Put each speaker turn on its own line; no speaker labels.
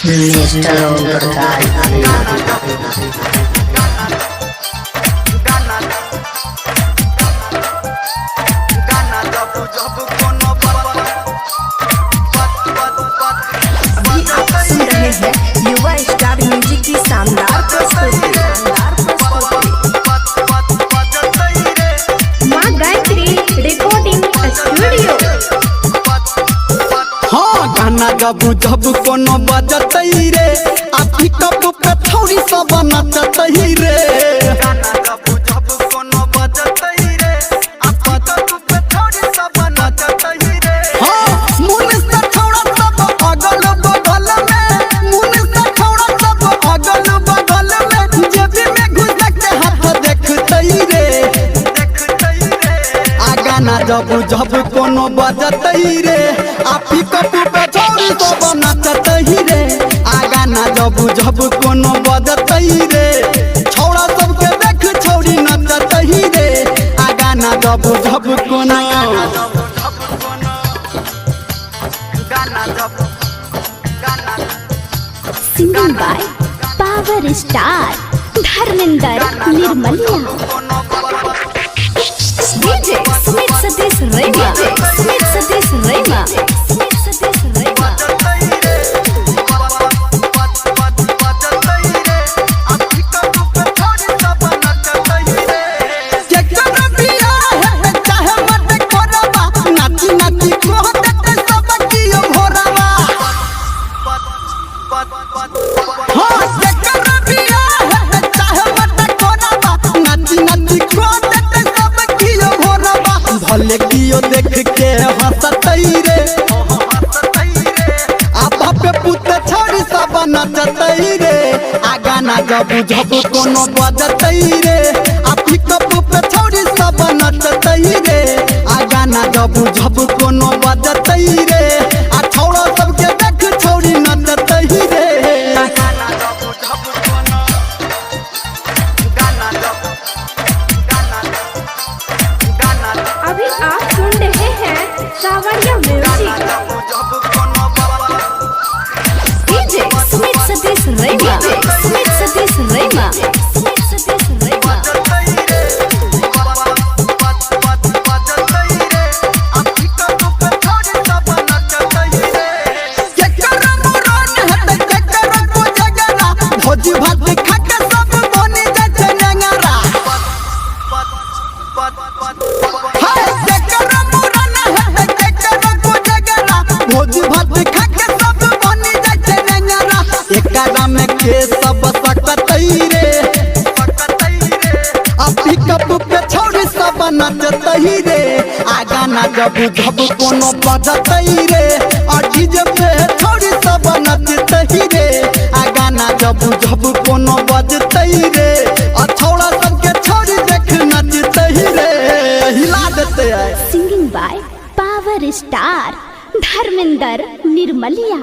Mister Om Prakash
सुन रहे हैं युवा स्टार म्यूजिक की शानदार प्रस्तुति। माँ गायत्री रिकॉर्डिंग स्टूडियो।
हाँ गाना जब जब कोनो बजतई रे आपकी कब पे थोड़ी सब नचतई रे जब जब कोनो बजतई रे आपी कप पे थोड़ी सब नचतई रे आगा ना जब जब कोनो बजतई रे छौड़ा सबके देख छौड़ी नचतई रे आगा ना जब जब कोनो
singing by power star Dharmendra Nirmaliya. DJ Sumit Satish Raima. Sumit Satish Raima. Sumit Satish Raima.
भले कियो देख के हंसतई रे आपा पे पुत छोड़ी सब नचतई रे आगा ना जब जब कोनो बजतई रे आपी कप पे छोड़ी सब नचतई रे आगा ना जब जब कोनो बजतई रे आ छौड़ा सबके देख छौड़ी नचतई रे।
अभी आप सुन रहे हैं सावरिया म्यूजिक। डीजे सुमित सतीश रैमा। सुमित सतीश रैमा। सुमित सतीश रैमा।
भोजी भात खाके सब बनी जाए नंगरा भोजी भात खाके सब बनी जाए नंगरा एकरा में के सब सकतई रे अभी कप पे छोड़ी सब नचतई रे आगा ना जब जब कोनो बजतई रे और डीजे पे छोड़ी सब नचतई रे आगा ना जब जब कोनो बजतई रे और छौड़ा सबके छोड़ी देख नचतई रे हिला देते है।
Singing by power star Dharmendra Nirmaliya.